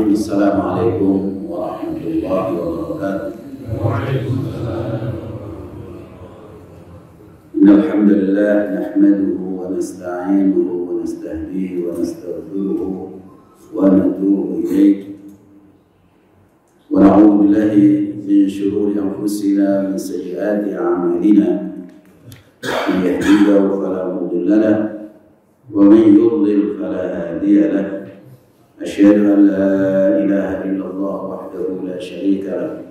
الرحيم. السلام عليكم ورحمة الله وبركاته. إن الحمد لله نحمده ونستعينه ونستهديه ونستغفره ونتوب إليه ونعوذ بالله من شرور أنفسنا من سيئات أعمالنا من يهديه فلا مضل له ومن يضلل فلا هادي له. أشهد أن لا إله إلا الله وحده لا شريك له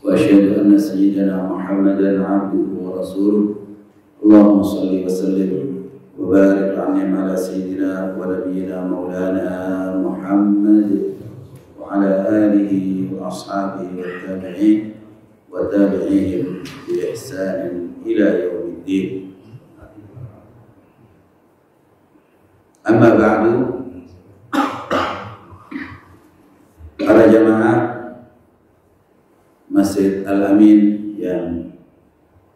وأشهد أن سيدنا محمدا عبده ورسوله. اللهم صل وسلم وبارك على سيدنا ونبينا مولانا محمد وعلى آله وأصحابه والتابعين وتابعيهم بإحسان إلى يوم الدين. أما بعد, para jamaah Masjid Al-Amin yang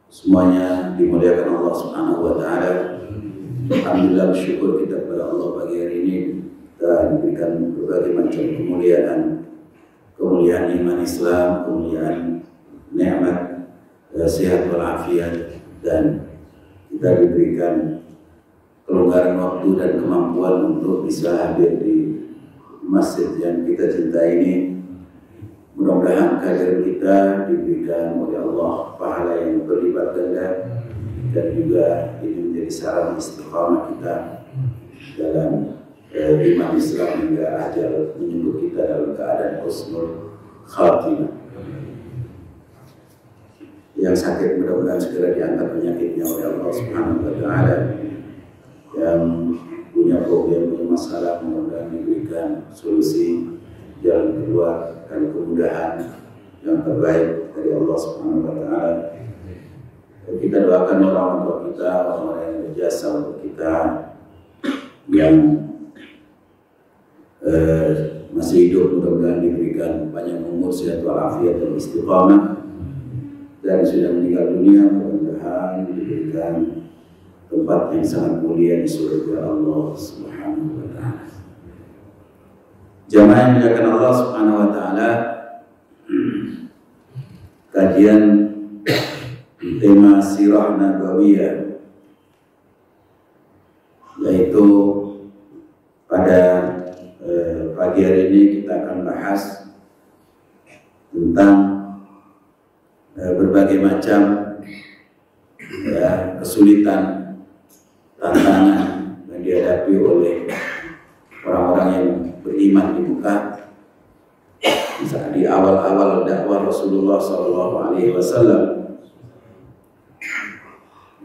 semuanya dimuliakan Allah Subhanahu wa taala. Alhamdulillah, bersyukur kita kepada Allah pagi hari ini dan diberikan berbagai macam kemuliaan iman Islam, kemuliaan nikmat sehat walafiat, dan kita diberikan kelonggaran waktu dan kemampuan untuk bisa hadir di masjid yang kita cintai ini. Mudah-mudahan kehadiran kita diberikan oleh Allah pahala yang berlipat ganda, dan juga ini menjadi sarana istiqamah kita dalam iman Islam hingga ajal menyebut kita dalam keadaan husnul khatimah. Yang sakit mudah-mudahan segera diangkat penyakitnya oleh Allah Subhanahu wa taala. Yang punya problem, punya masalah, mudah-mudahan diberikan solusi, jalan keluar dan kemudahan yang terbaik dari Allah Subhanahu wa taala. Kita doakan orang tua kita, orang yang berjasa untuk kita, yang masih hidup, mudah-mudahan diberikan panjang umur, sehat walafiat dan istiqamah, dan sudah meninggal dunia mudah-mudahan diberikan tempat yang sangat mulia di surga Allah Subhanahu wa taala. Jamaah yang dimuliakan Allah Subhanahu wa taala, kajian tema sirah nabawiyah, yaitu pada pagi hari ini kita akan bahas tentang berbagai macam kesulitan, tantangan yang dihadapi oleh orang-orang yang beriman di Mekah. Misalnya di awal-awal dakwah Rasulullah SAW,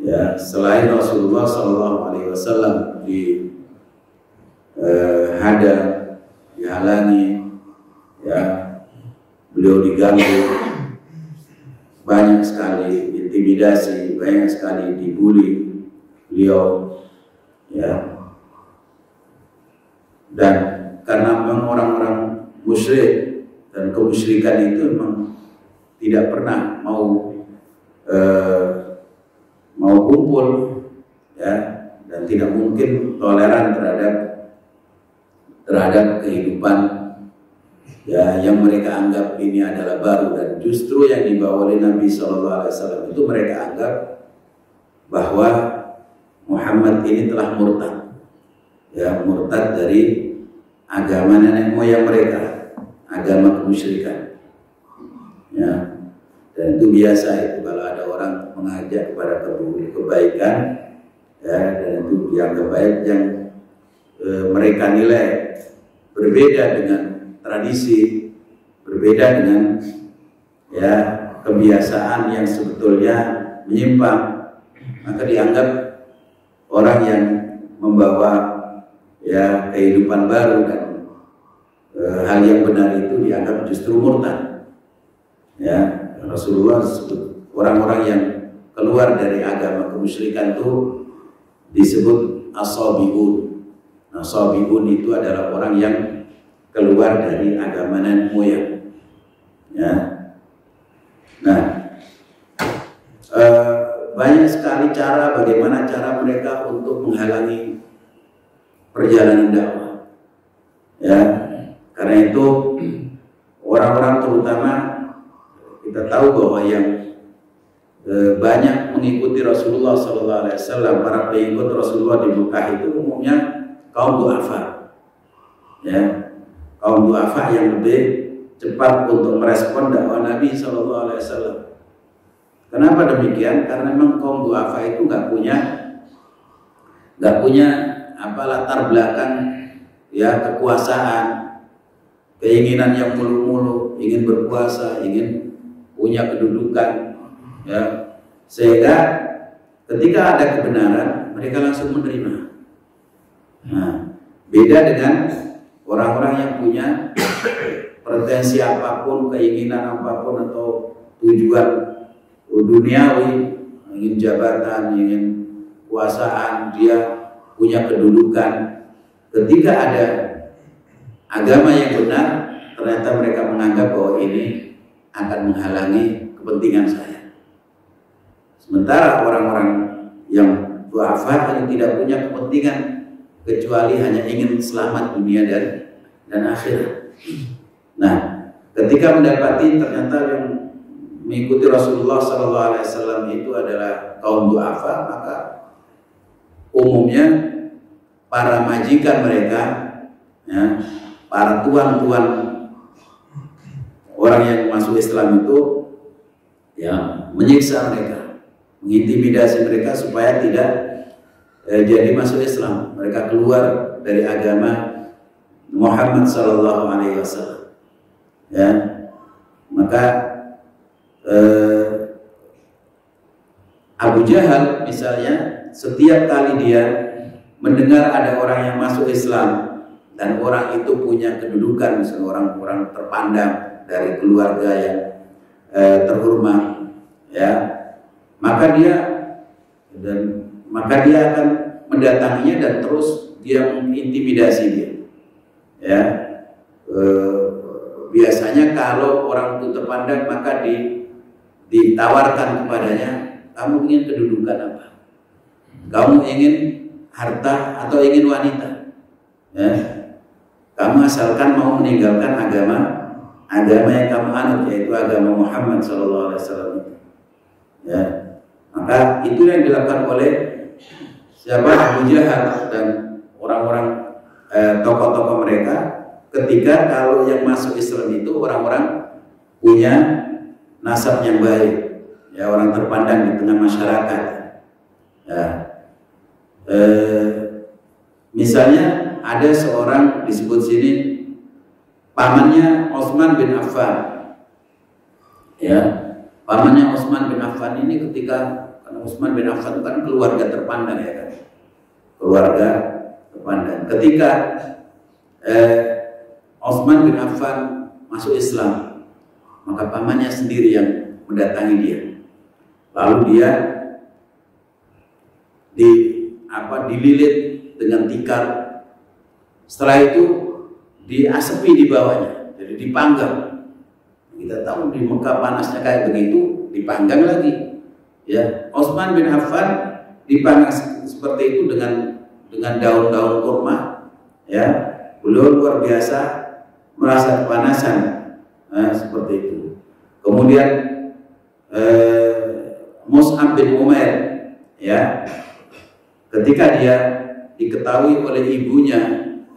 ya, selain Rasulullah SAW dihalangi, ya, beliau diganggu, banyak sekali intimidasi, banyak sekali dibully beliau, ya. Dan karena memang orang-orang musyrik dan kemusyrikan itu memang tidak pernah mau kumpul, ya, dan tidak mungkin toleran terhadap kehidupan, ya, yang mereka anggap ini adalah baru. Dan justru yang dibawa oleh Nabi SAW itu mereka anggap bahwa Muhammad ini telah murtad, ya, murtad dari agama nenek moyang mereka, agama kemusyrikan, ya. Dan itu biasa itu kalau ada orang mengajak kepada kebaikan, ya, dan itu yang baik yang mereka nilai berbeda dengan tradisi, berbeda dengan, ya, kebiasaan yang sebetulnya menyimpang, maka dianggap orang yang membawa, ya, kehidupan baru dan hal yang benar itu dianggap justru murtad, ya. Rasulullah disebut orang-orang yang keluar dari agama kemusyrikan itu disebut as-sabiun. Nah, sabiun itu adalah orang yang keluar dari agama nenek moyang, ya. Nah, banyak sekali bagaimana cara mereka untuk menghalangi perjalanan dakwah, ya. Karena itu orang-orang terutama kita tahu bahwa yang banyak mengikuti Rasulullah SAW, para pengikut Rasulullah di Mekah itu umumnya kaum du'afa, ya, kaum du'afa yang lebih cepat untuk merespon dakwah Nabi SAW. Kenapa demikian? Karena memang kaum du'afa itu nggak punya apa latar belakang, ya, kekuasaan, keinginan yang mulu-mulu, ingin berkuasa, ingin punya kedudukan, ya, sehingga ketika ada kebenaran mereka langsung menerima. Nah, beda dengan orang-orang yang punya pretensi apapun, keinginan apapun atau tujuan duniawi, ingin jabatan, ingin kekuasaan, dia punya kedudukan. Ketika ada agama yang benar, ternyata mereka menganggap bahwa ini akan menghalangi kepentingan saya. Sementara orang-orang yang du'afa yang tidak punya kepentingan kecuali hanya ingin selamat dunia dan akhirat. Nah, ketika mendapati ternyata yang mengikuti Rasulullah SAW itu adalah kaum du'afa, maka umumnya para majikan mereka, ya, para tuan-tuan orang yang masuk Islam itu, ya, menyiksa mereka, mengintimidasi mereka supaya tidak jadi masuk Islam. Mereka keluar dari agama Muhammad SAW. Ya, maka Abu Jahal misalnya, setiap kali dia mendengar ada orang yang masuk Islam dan orang itu punya kedudukan, misalnya orang terpandang dari keluarga yang terhormat, ya, maka dia akan mendatanginya dan terus dia mengintimidasi dia, ya. Biasanya kalau orang itu terpandang maka ditawarkan kepadanya, kamu ingin kedudukan apa? Kamu ingin harta atau ingin wanita? Ya. Kamu asalkan mau meninggalkan agama yang kamu anut, yaitu agama Muhammad SAW. Ya. Maka itu yang dilakukan oleh siapa? Abu Jahal dan orang-orang tokoh-tokoh mereka, ketika kalau yang masuk Islam itu orang-orang punya nasab yang baik, ya, orang terpandang di tengah masyarakat. Ya. Misalnya ada seorang disebut sini pamannya Utsman bin Affan, ya, pamannya Utsman bin Affan ini karena Utsman bin Affan kan keluarga terpandang, ya kan, keluarga terpandang. Ketika Utsman bin Affan masuk Islam, maka pamannya sendiri yang mendatangi dia. Lalu dia dililit dengan tikar. Setelah itu diasepi di bawahnya, jadi dipanggang. Kita tahu di Mekah panasnya kayak begitu, dipanggang lagi. Ya, Utsman bin Affan dipanggang seperti itu dengan daun-daun kurma. Ya, beliau luar biasa merasa kepanasan, seperti itu. Kemudian Mus'ab bin Umair, ya, ketika dia diketahui oleh ibunya,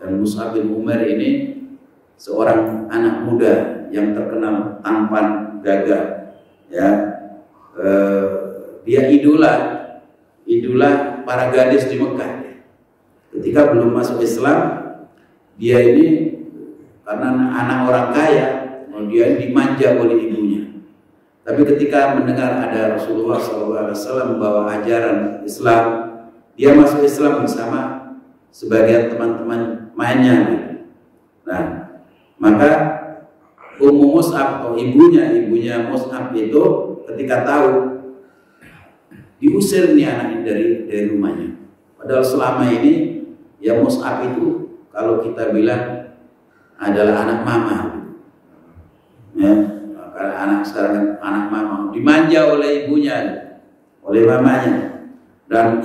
dan Mus'ab bin Umair ini seorang anak muda yang terkenal tampan, gagah, ya, dia idola para gadis di Mekah. Ketika belum masuk Islam, dia ini karena anak orang kaya, dia dimanja oleh ibunya. Tapi ketika mendengar ada Rasulullah SAW membawa ajaran Islam, dia masuk Islam bersama sebagian teman-teman mainnya. Nah, maka Ummu Mus'ab atau ibunya Mus'ab itu ketika tahu, diusir nih anak ini dari rumahnya. Padahal selama ini ya Mus'ab itu kalau kita bilang adalah anak mama, ya, karena anak sekarang anak mama, dimanja oleh ibunya, oleh mamanya, dan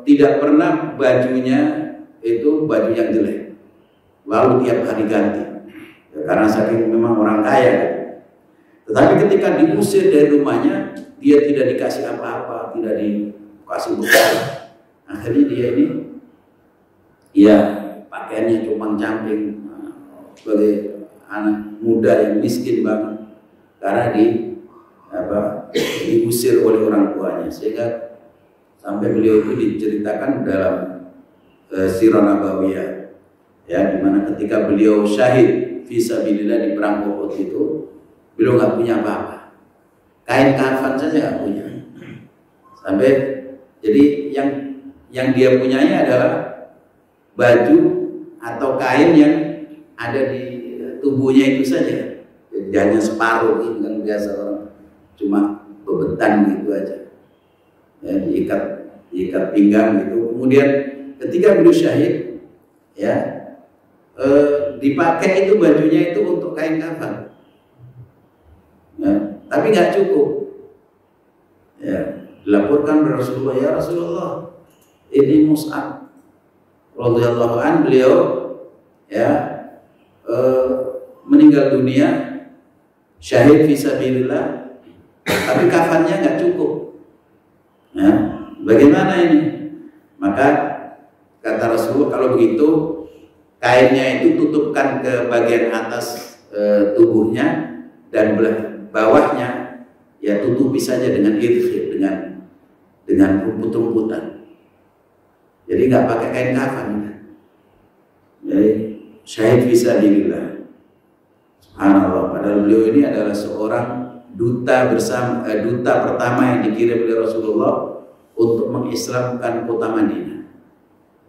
tidak pernah bajunya itu baju yang jelek, lalu tiap hari ganti. Ya, karena saking memang orang kaya. Tetapi ketika diusir dari rumahnya, dia tidak dikasih apa-apa, tidak dikasih bekal. Akhirnya dia ini, ya pakaiannya cuma camping sebagai anak muda yang miskin banget, karena diusir oleh orang tuanya. Sehingga sampai beliau itu diceritakan dalam Sirah Nabawiyah, ya, dimana ketika beliau syahid fisabilillah di perang Uhud itu, beliau nggak punya apa-apa, kain kafan saja nggak punya. Sampai jadi yang dia punyanya adalah baju atau kain yang ada di tubuhnya itu saja. Jadi hanya separuh, itu kan biasa orang cuma bebetan gitu aja, ya, diikat pinggang gitu. Kemudian ketika beliau syahid, ya, dipakai itu bajunya itu untuk kain kafan, ya, tapi nggak cukup. Ya, dilaporkan kepada Rasulullah, ya Rasulullah, ini Mus'ab radhiyallahu an, beliau ya meninggal dunia syahid fisabilillah, tapi kafannya nggak cukup. Ya, bagaimana ini? Maka kata Rasulullah, kalau begitu kainnya itu tutupkan ke bagian atas tubuhnya, dan bawahnya ya tutupi saja dengan idkhir, dengan rumput-rumputan. Jadi nggak pakai kain kafan. Jadi syahid fisabilillah. Subhanallah. Padahal beliau ini adalah seorang duta pertama yang dikirim oleh Rasulullah untuk mengislamkan kota Madinah.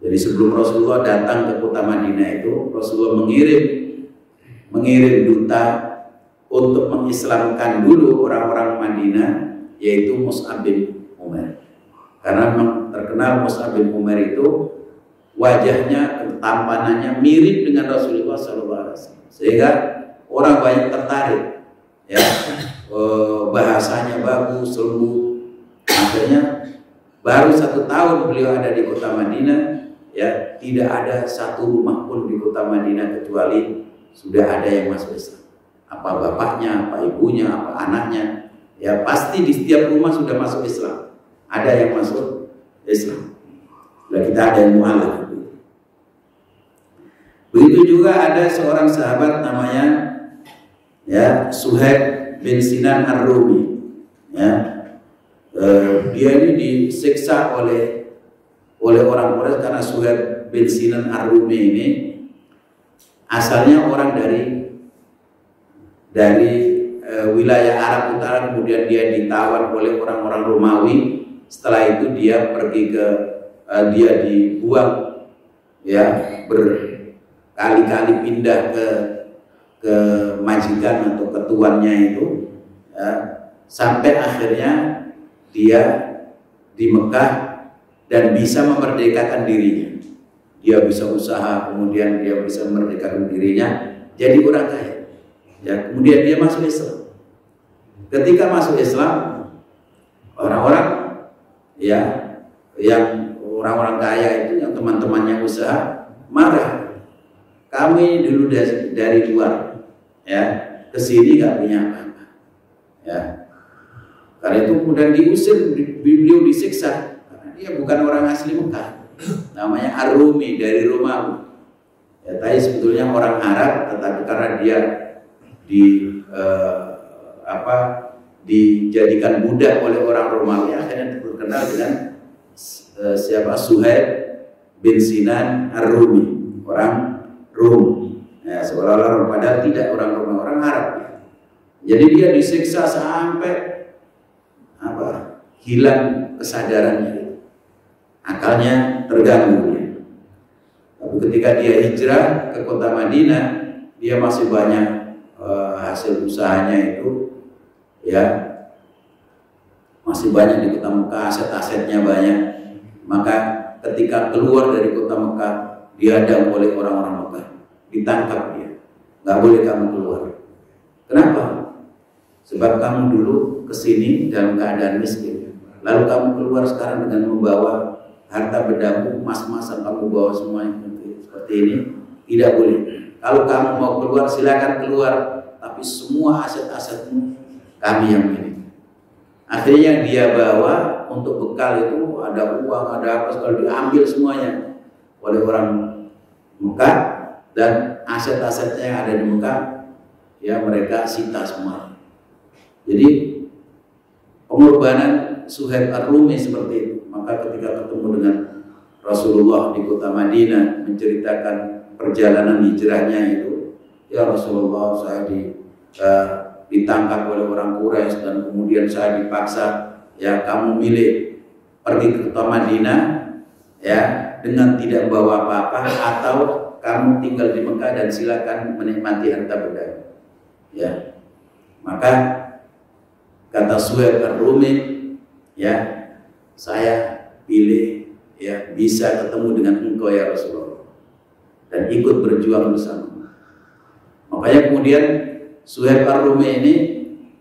Jadi sebelum Rasulullah datang ke kota Madinah itu, Rasulullah mengirim duta untuk mengislamkan dulu orang-orang Madinah, yaitu Mus'ab bin Umair. Karena memang terkenal Mus'ab bin Umair itu wajahnya, ketampanannya mirip dengan Rasulullah SAW, sehingga orang banyak tertarik. Ya, bahasanya bagus, lembut. Akhirnya baru 1 tahun beliau ada di kota Madinah, ya, tidak ada satu rumah pun di kota Madinah kecuali sudah ada yang masuk Islam. Apa bapaknya, apa ibunya, apa anaknya, ya pasti di setiap rumah sudah masuk Islam. Ada yang masuk Islam. Sudah kita ada yang mu'alaf. Begitu juga ada seorang sahabat namanya, ya, Suhaib bin Sinan Ar-Rumi. Ya, dia ini disiksa oleh orang Quraisy karena Suhaib bin Sinan Ar-Rumi ini asalnya orang dari wilayah Arab Utara, kemudian dia ditawan oleh orang-orang Romawi. Setelah itu dia dia dibuang, ya, berkali-kali pindah ke majikan atau ketuannya itu, ya, sampai akhirnya dia di Mekah dan bisa memerdekakan dirinya. Dia bisa usaha, kemudian dia bisa memerdekakan dirinya, jadi orang kaya. Ya, kemudian dia masuk Islam. Ketika masuk Islam, orang-orang, ya, yang orang-orang kaya itu, yang teman-temannya usaha, marah. Kami dulu dari luar, ya, kesini nggak punya apa-apa, ya. Karena itu kemudian diusir, beliau disiksa karena dia bukan orang asli Mekah, namanya Ar-Rumi, dari Romawi. Ya, tapi sebetulnya orang Arab, tetapi karena dia dijadikan budak oleh orang Romawi, akhirnya terkenal dengan siapa, Suhaib bin Sinan Ar-Rumi, orang Rum. Ya, seolah-olah padahal tidak orang Romawi, orang Arab. Ya. Jadi dia disiksa sampai hilang kesadarannya, akalnya terganggu. Ya. Tapi ketika dia hijrah ke kota Madinah, dia masih banyak hasil usahanya itu, ya, masih banyak di kota Mekah, aset-asetnya banyak. Maka ketika keluar dari kota Mekah, dihadang oleh orang-orang Mekah, ditangkap dia, nggak boleh kamu keluar. Kenapa? Sebab kamu dulu kesini dalam keadaan miskin, lalu kamu keluar sekarang dengan membawa harta berdamu, emas-emasan kamu bawa semuanya seperti ini. tidak boleh. Kalau kamu mau keluar silakan keluar, tapi semua aset-asetmu kami yang milik. Akhirnya yang dia bawa untuk bekal itu ada uang, ada apa, kalau diambil semuanya oleh orang Mekah, dan aset-asetnya yang ada di Mekah ya mereka sita semua. Jadi pengorbanan Suhaib Ar-Rumi seperti itu. Maka ketika ketemu dengan Rasulullah di kota Madinah menceritakan perjalanan hijrahnya itu, ya Rasulullah, saya ditangkap oleh orang Quraisy dan kemudian saya dipaksa, ya kamu milih pergi ke kota Madinah ya dengan tidak bawa apa-apa, atau kamu tinggal di Mekah dan silakan menikmati harta benda. Ya, maka kata Suhaib Ar-Rumi, ya saya pilih ya bisa ketemu dengan engkau ya Rasulullah dan ikut berjuang bersama. Makanya kemudian Suhaib Ar-Rumi ini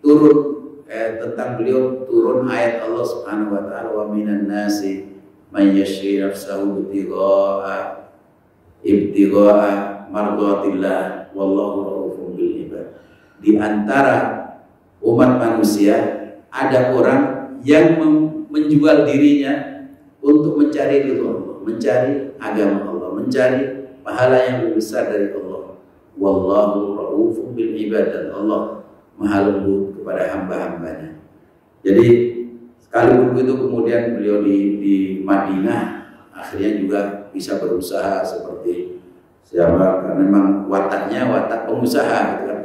turun tentang beliau turun ayat Allah Subhanahu wa taala, wa minan nasi may yashri nafsahu ibtigha'a mardatillah wallahu raufun bil ibad. Di antara umat manusia ada orang yang menjual dirinya untuk mencari ridho Allah, mencari agama Allah, mencari pahala yang lebih besar dari Allah. Wallahu raufun bil ibad, dan Allah Maha lembut kepada hamba-hambanya. Jadi sekalipun begitu kemudian beliau di Madinah akhirnya juga bisa berusaha seperti siapa, karena memang wataknya watak pengusaha gitu kan.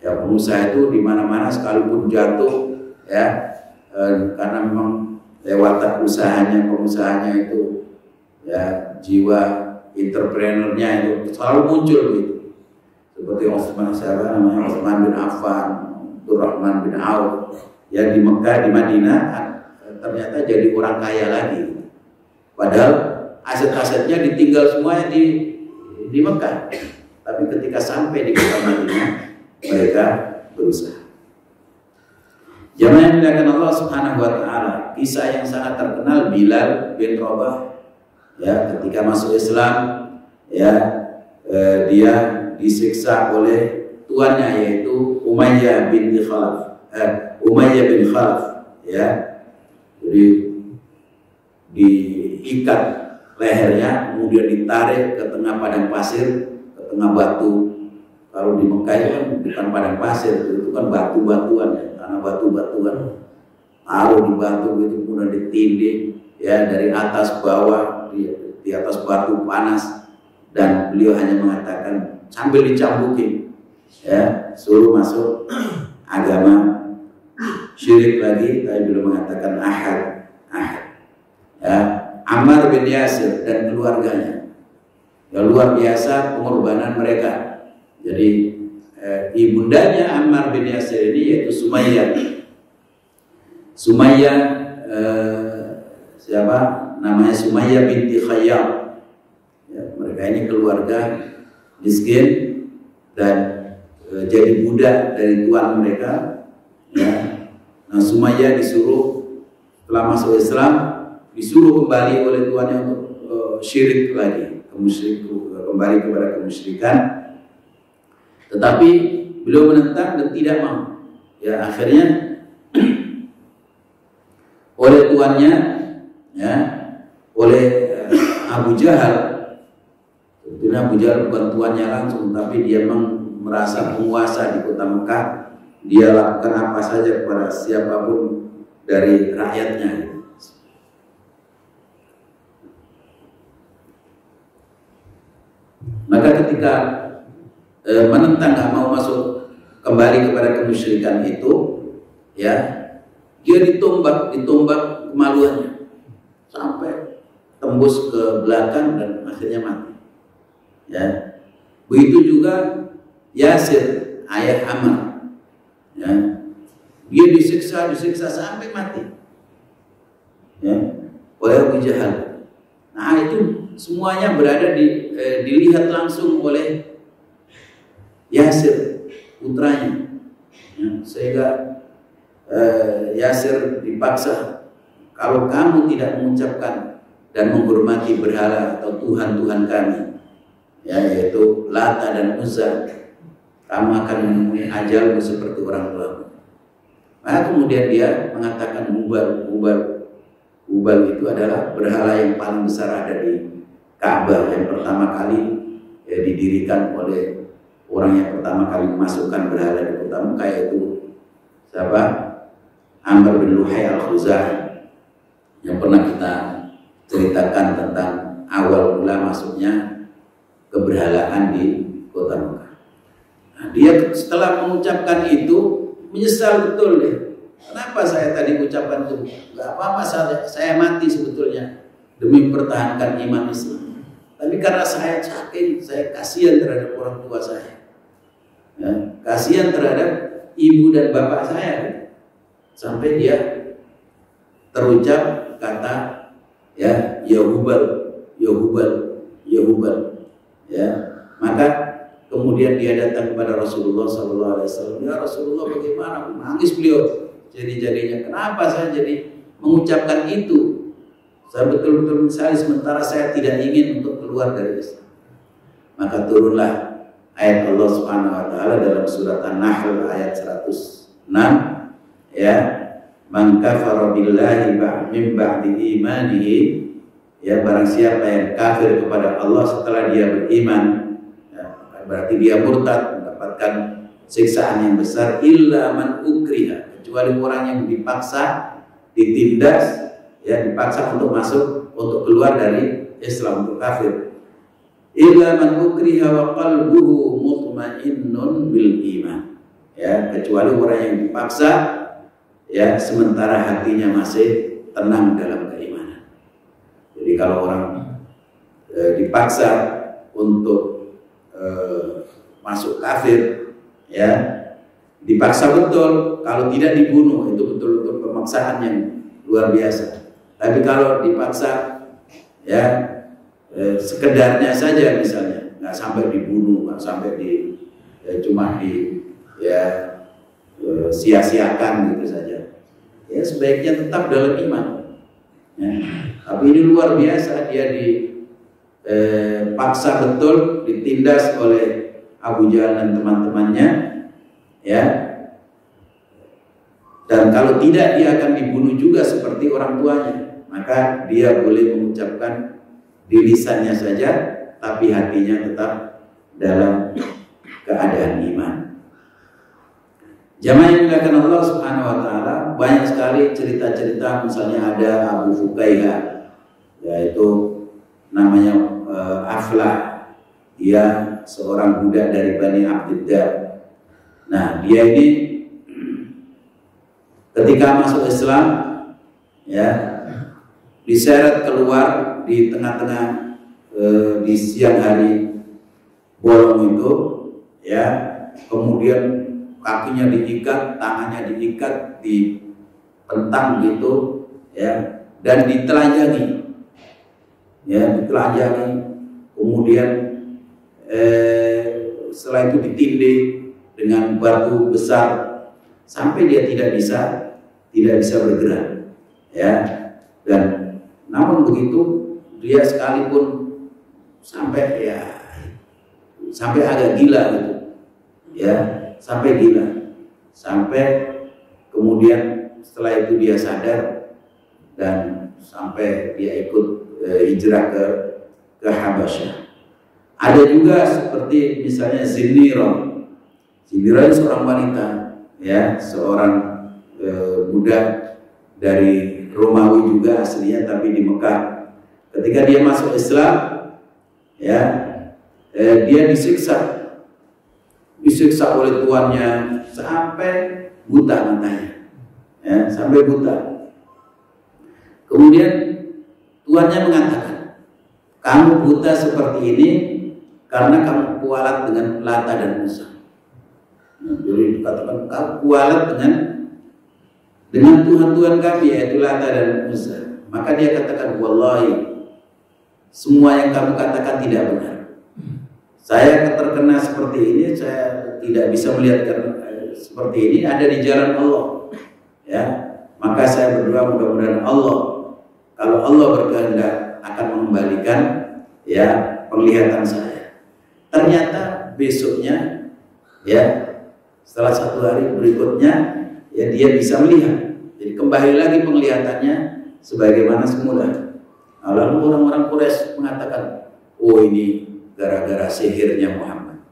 Ya pengusaha itu di mana-mana sekalipun jatuh ya karena memang watak pengusahanya itu ya jiwa entrepreneurnya itu selalu muncul gitu. Seperti Utsman bin Affan, Abdurrahman bin Auf ya di Mekah, di Madinah ternyata jadi orang kaya lagi. Padahal aset-asetnya ditinggal semuanya di Mekah. Tapi ketika sampai di kota Madinah mereka berusaha. Jamaah yang dimuliakan Allah Subhanahu wa taala, kisah yang sangat terkenal Bilal bin Rabah ya ketika masuk Islam ya dia disiksa oleh tuannya yaitu Umayyah bin Khalaf ya. Jadi diikat lehernya kemudian ditarik ke tengah padang pasir, ke tengah batu. Kalau di Mekah itu kan bukan padang pasir, itu kan batu-batuan ya, karena batu-batuan taruh di batu gitu kemudian ditindih ya dari atas bawah di atas batu panas, dan beliau hanya mengatakan sambil dicambuki ya suruh masuk agama syirik lagi, tapi beliau mengatakan ahad ya. Ammar bin Yasir dan keluarganya ya luar biasa pengorbanan mereka. Jadi ibundanya Ammar bin Yasir ini yaitu Sumayyah siapa namanya, Sumayyah binti Khayyam ya, mereka ini keluarga miskin dan jadi budak dari tuan mereka ya. Nah Sumayyah disuruh setelah masuk Islam disuruh kembali oleh tuannya untuk syirik lagi, kembali kepada kemusyrikan. Tetapi beliau menentang dan tidak mau. Ya akhirnya oleh tuannya, ya, oleh Abu Jahal. Sebetulnya Abu Jahal bukan tuannya langsung, tapi dia memang merasa penguasa di kota Mekah. Dia lakukan apa saja kepada siapapun dari rakyatnya. Maka ketika menentang, nggak mau masuk kembali kepada kemusyrikan itu, ya dia ditombak kemaluannya sampai tembus ke belakang dan akhirnya mati. Ya, begitu juga Yasir ayah Ammar, ya dia disiksa sampai mati, ya oleh Abu Jahal. Nah itu semuanya berada dilihat langsung oleh Yasir putranya, ya, sehingga Yasir dipaksa, kalau kamu tidak mengucapkan dan menghormati berhala atau Tuhan kami, ya, yaitu Lata dan Uzza, kamu akan menemui ajalmu seperti orang tuamu. Maka kemudian dia mengatakan Hubal itu adalah berhala yang paling besar ada di Ka'bah, yang pertama kali didirikan oleh orang yang pertama kali memasukkan berhala di kota Mekah, yaitu siapa? Amr bin Luhai al-Khuzai, yang pernah kita ceritakan tentang awal mula masuknya keberhalaan di kota Mekah. Nah, dia setelah mengucapkan itu menyesal betul deh. Kenapa saya tadi ucapkan itu? Gak apa-apa, saya mati sebetulnya demi mempertahankan iman Islam. Tapi karena saya sakit, saya kasihan terhadap orang tua saya, ya, kasihan terhadap ibu dan bapak saya, sampai dia terucap kata ya Hubal, ya. Maka kemudian dia datang kepada Rasulullah SAW. Ya Rasulullah, bagaimana? Nangis beliau jadi-jadinya. Kenapa saya jadi mengucapkan itu? Saya betul-betul menyesali, sementara saya tidak ingin untuk keluar dari Islam. Maka turunlah ayat Allah Subhanahu wa taala dalam surat An-Nahl ayat 106, ya, man kafara billahi min ba'di imanihi, ya, barang siapa yang kafir kepada Allah setelah dia beriman, ya, berarti dia murtad, mendapatkan siksaan yang besar. Illa man ukriha, kecuali orang yang dipaksa, ditindas, ya, dipaksa untuk masuk, untuk keluar dari Islam, untuk kafir. Illa man ukriha wa qalbuhu mutmainnun bil iman, ya, kecuali orang yang dipaksa, ya, sementara hatinya masih tenang dalam keimanan. Jadi kalau orang dipaksa untuk masuk kafir, ya, dipaksa betul, kalau tidak dibunuh, itu betul-betul pemaksaan yang luar biasa. Tapi kalau dipaksa, ya, sekedarnya saja, misalnya nggak sampai dibunuh, nggak sampai cuma sia-siakan gitu saja, ya, sebaiknya tetap dalam iman, ya. Tapi ini luar biasa, dia dipaksa betul, ditindas oleh Abu Jahal dan teman-temannya, ya. Dan kalau tidak, dia akan dibunuh juga seperti orang tuanya. Maka dia boleh mengucapkan di lisannya saja, tapi hatinya tetap dalam keadaan iman. Jamaah yang dimuliakan Allah Subhanahu wa taala, banyak sekali cerita-cerita. Misalnya ada Abu Fukaihah, yaitu namanya Aflah. Dia seorang budak dari Bani Abdiddar. Nah, dia ini ketika masuk Islam, ya, diseret keluar di tengah-tengah di siang hari bolong itu, ya, kemudian kakinya diikat, tangannya diikat, dipentang gitu, ya, dan ditelanjangi, ya, ditelanjangi, kemudian setelah itu ditindih dengan batu besar sampai dia tidak bisa bergerak, ya. Dan namun begitu, dia sekalipun sampai agak gila gitu, ya, sampai gila, sampai kemudian setelah itu dia sadar dan sampai dia ikut hijrah ke Habasyah. Ada juga seperti misalnya Zinirah seorang wanita, ya, seorang budak dari Romawi juga aslinya, tapi di Mekah. Ketika dia masuk Islam, ya, dia disiksa oleh tuannya sampai buta matanya, ya, sampai buta. Kemudian tuannya mengatakan, kamu buta seperti ini karena kamu kualat dengan Lata dan Uzza. Nah, jadi dikatakan kamu kualat dengan Tuhan-Tuhan kami, yaitu Lata dan Uzza. Maka dia katakan, wallahi, semua yang kamu katakan tidak benar. Saya terkena seperti ini, saya tidak bisa melihat seperti ini, ada di jalan Allah, ya. Maka saya berdoa mudah-mudahan Allah, kalau Allah berkehendak, akan mengembalikan, ya, penglihatan saya. Ternyata besoknya, ya setelah 1 hari berikutnya, ya dia bisa melihat. Jadi kembali lagi penglihatannya sebagaimana semula. Lalu orang-orang Quraisy mengatakan, oh ini gara-gara sihirnya Muhammad.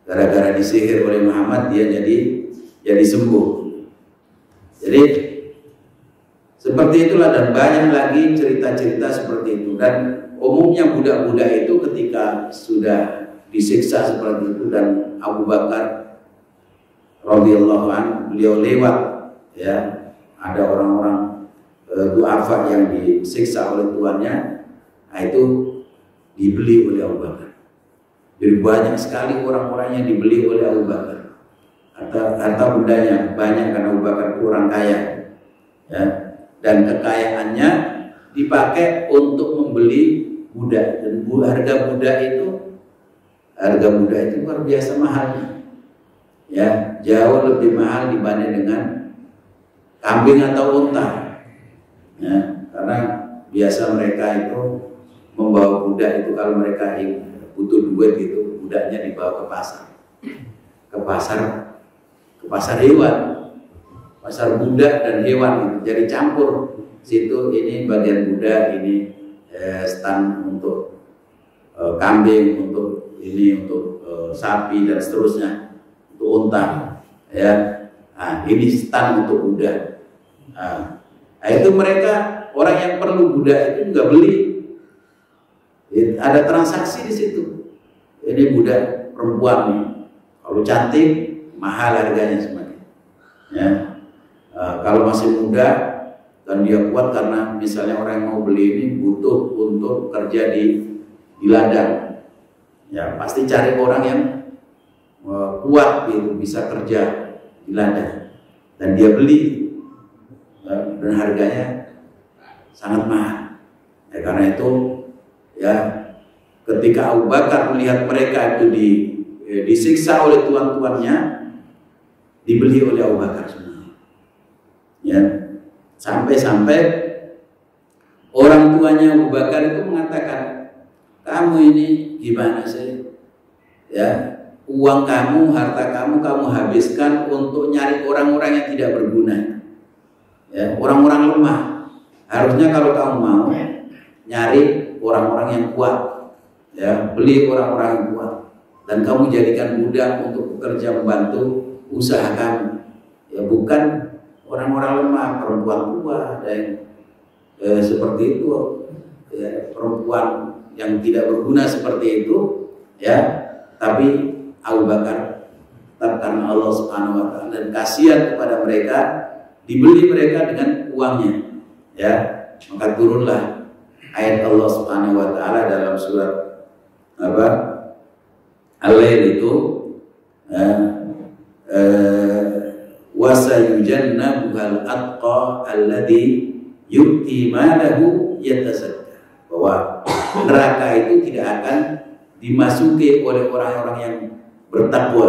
Gara-gara disihir oleh Muhammad dia jadi sembuh. Jadi seperti itulah, dan banyak lagi cerita-cerita seperti itu. Dan umumnya budak-budak itu ketika sudah disiksa seperti itu, dan Abu Bakar radhiyallahu anhu beliau lewat, ya ada orang-orang du'afa yang disiksa oleh tuannya, nah itu dibeli oleh Abu Bakar. Jadi banyak sekali orang-orang yang dibeli oleh Abu Bakar. Harta bendanya banyak karena Abu Bakar kurang kaya, ya, dan kekayaannya dipakai untuk membeli budak, dan harga budak itu luar biasa mahalnya, ya jauh lebih mahal dibanding dengan kambing atau unta, ya, karena biasa mereka itu membawa budak itu kalau mereka butuh duit itu budaknya dibawa ke pasar hewan, pasar budak dan hewan, jadi campur. Situ ini bagian budak, ini stand untuk kambing, untuk sapi dan seterusnya, untuk unta, ya. Nah, ini stand untuk budak. Nah, itu mereka orang yang perlu budak itu nggak beli, ada transaksi di situ. Ini budak perempuan nih, kalau cantik mahal harganya semakin, ya. Kalau masih muda dan dia kuat, karena misalnya orang yang mau beli ini butuh untuk kerja di ladang, ya pasti cari orang yang kuat gitu, bisa kerja di ladang, dan dia beli, dan harganya sangat mahal. Ya, karena itu, ya ketika Abu Bakar melihat mereka itu disiksa oleh tuan-tuannya, dibeli oleh Abu Bakar semua, ya, sampai orang tuanya Abu Bakar itu mengatakan, kamu ini gimana sih, ya uang kamu, harta kamu habiskan untuk nyari orang-orang yang tidak berguna, ya orang-orang lemah. Harusnya kalau kamu mau nyari orang-orang yang kuat, ya beli orang-orang yang kuat, dan kamu jadikan budak untuk bekerja membantu usaha kamu, ya bukan orang-orang lemah, perempuan tua dan seperti itu, ya, perempuan yang tidak berguna seperti itu, ya. Tapi Abu Bakar tetap karena Allah Subhanahu wa taala dan kasihan kepada mereka, dibeli mereka dengan uangnya, ya. Maka turunlah ayat Allah Subhanahu wa taala dalam surat Al-Lail itu, wa sayujannabuhal atqa alladhi yu'ti malahu yatazakka, bahwa neraka itu tidak akan dimasuki oleh orang-orang yang bertakwa,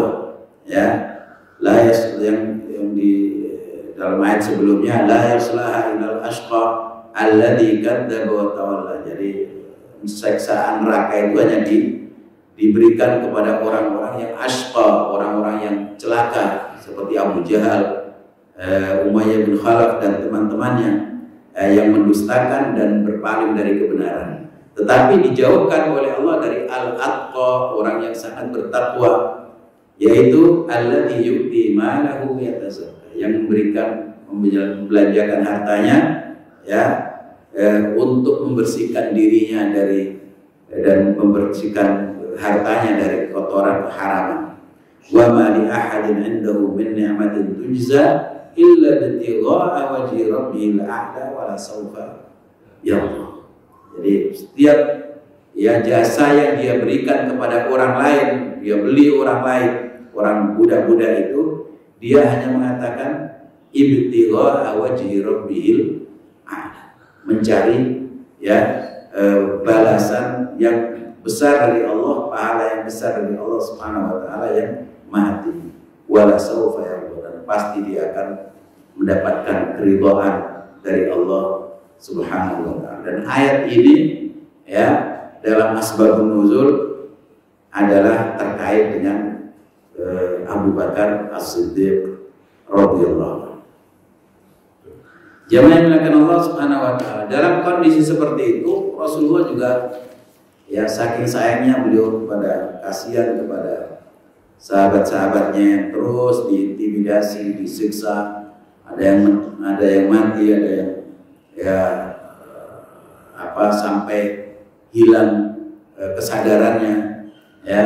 ya. Yang di dalam ayat sebelumnya, la yaslaha ilal ashqa alladhi kadzdzaba wa tawalla. Jadi siksaan neraka itu hanya diberikan kepada orang-orang yang ashqa, orang-orang yang celaka, seperti Abu Jahal, Umayyah bin Khalaf dan teman-temannya, yang mendustakan dan berpaling dari kebenaran. Tetapi dijauhkan oleh Allah dari al-atqa, orang yang sangat bertakwa, yaitu alladzi yu'ti malahu yatazakka, yang membelanjakan hartanya, ya, untuk membersihkan dirinya dan membersihkan hartanya dari kotoran keharaman. Wa ma li ahadin 'indahu min ni'matin tujza illa bitigha'a wajhi rabbil a'la wa la sawfa yarda. Jadi setiap, ya, jasa yang dia berikan kepada orang lain, dia beli orang lain, orang budak-budak itu, dia hanya mengatakan ibtigha'a wajhi rabbil a'la, mencari, ya, balasan yang besar dari Allah, pahala yang besar dari Allah Subhanahu wa taala yang Maha Tinggi. Wala sawfa yarda, pasti dia akan mendapatkan keridhaan dari Allah Subhanahu wa taala. Dan ayat ini, ya, dalam asbabun nuzul adalah terkait dengan Abu Bakar As-Siddiq radhiyallahu anhu. Jamaah yang dimuliakan Allah Subhanahu wa taala, dalam kondisi seperti itu Rasulullah juga ya saking sayangnya beliau kepada kasihan kepada sahabat-sahabatnya yang terus diintimidasi, disiksa, ada yang mati, ada yang ya sampai hilang kesadarannya, ya.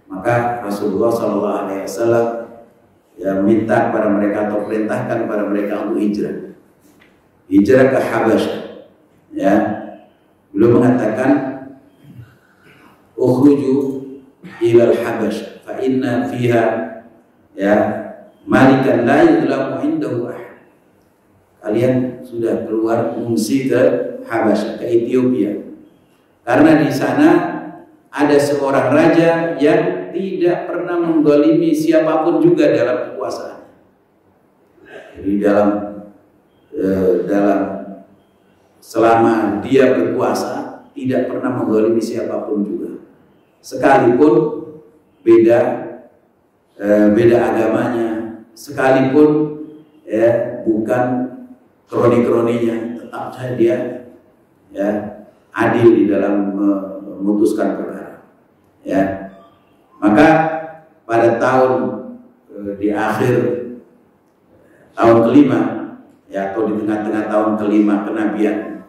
Maka Rasulullah SAW ya minta kepada mereka atau perintahkan kepada mereka untuk hijrah ke Habasyah, ya. Beliau mengatakan ukhruju ilal Habasyah fa inna fiha ya malikan la yudlamu indahu ahad. Kalian sudah keluar mengungsi ke Habasyah, ke Ethiopia, karena di sana ada seorang raja yang tidak pernah menggolimi siapapun juga dalam kekuasaan. Jadi dalam selama dia berkuasa tidak pernah menggolimi siapapun juga, sekalipun beda agamanya, sekalipun ya bukan kroni-kroninya, tetap saja dia ya adil di dalam memutuskan perkara, ya. Maka pada di akhir tahun kelima, ya, atau di tengah-tengah tahun kelima kenabian,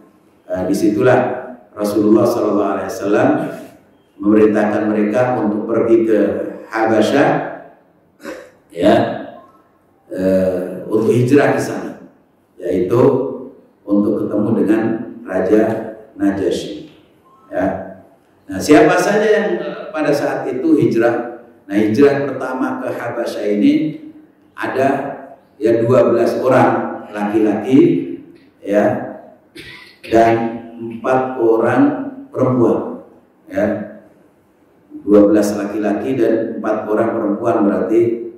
disitulah Rasulullah SAW memerintahkan mereka untuk pergi ke Habasyah, ya, untuk hijrah ke sana, yaitu untuk ketemu dengan Raja Najasyi, ya. Nah, siapa saja yang pada saat itu hijrah? Nah, hijrah pertama ke Habasyah ini ada ya 12 orang laki-laki, ya, dan 4 orang perempuan, ya. 12 laki-laki dan 4 orang perempuan, berarti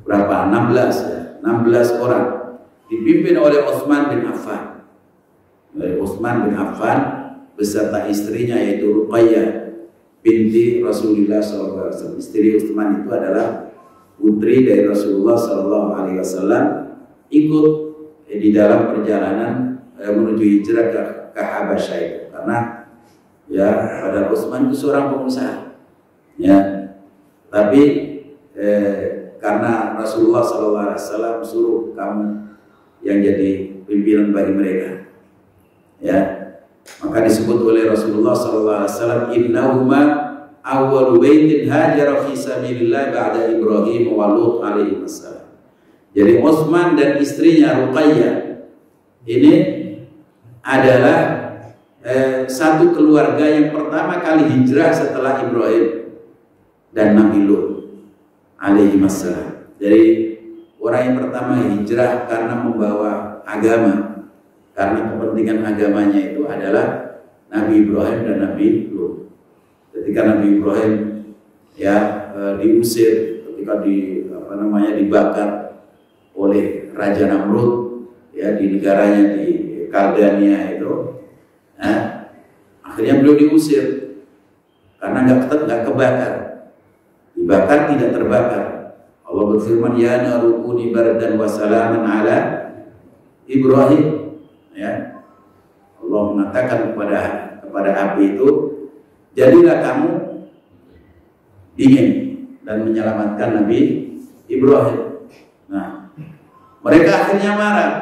berapa? 16, ya. 16 orang dipimpin oleh Utsman bin Affan. Utsman bin Affan beserta istrinya yaitu Ruqayyah binti Rasulullah SAW. Istri Utsman itu adalah putri dari Rasulullah SAW, ikut di dalam perjalanan menuju hijrah ke Habasyah itu, karena ya pada Utsman itu seorang pengusaha, ya. Tapi karena Rasulullah SAW suruh kamu yang jadi pimpinan bagi mereka, ya, maka disebut oleh Rasulullah SAW, innahuma awwalu baitin hajara fi sabilillah ba'da Ibrahim wa Lut alaihi wassalam. Jadi Utsman dan istrinya Ruqayyah ini adalah satu keluarga yang pertama kali hijrah setelah Ibrahim dan Nabi Lut alaihi wassalam. Jadi orang yang pertama hijrah karena membawa agama, karena kepentingan agamanya itu adalah Nabi Ibrahim dan Nabi Lut. Ketika Nabi Ibrahim ya diusir, ketika dibakar oleh Raja Namrud ya di negaranya di Kaldania itu, akhirnya beliau diusir karena nggak kebakar, dibakar tidak terbakar. Allah berfirman, ya naru kuni bardan wa salaman ala Ibrahim. Ya, Allah mengatakan kepada api itu, jadilah kamu dingin dan menyelamatkan Nabi Ibrahim. Nah, mereka akhirnya marah,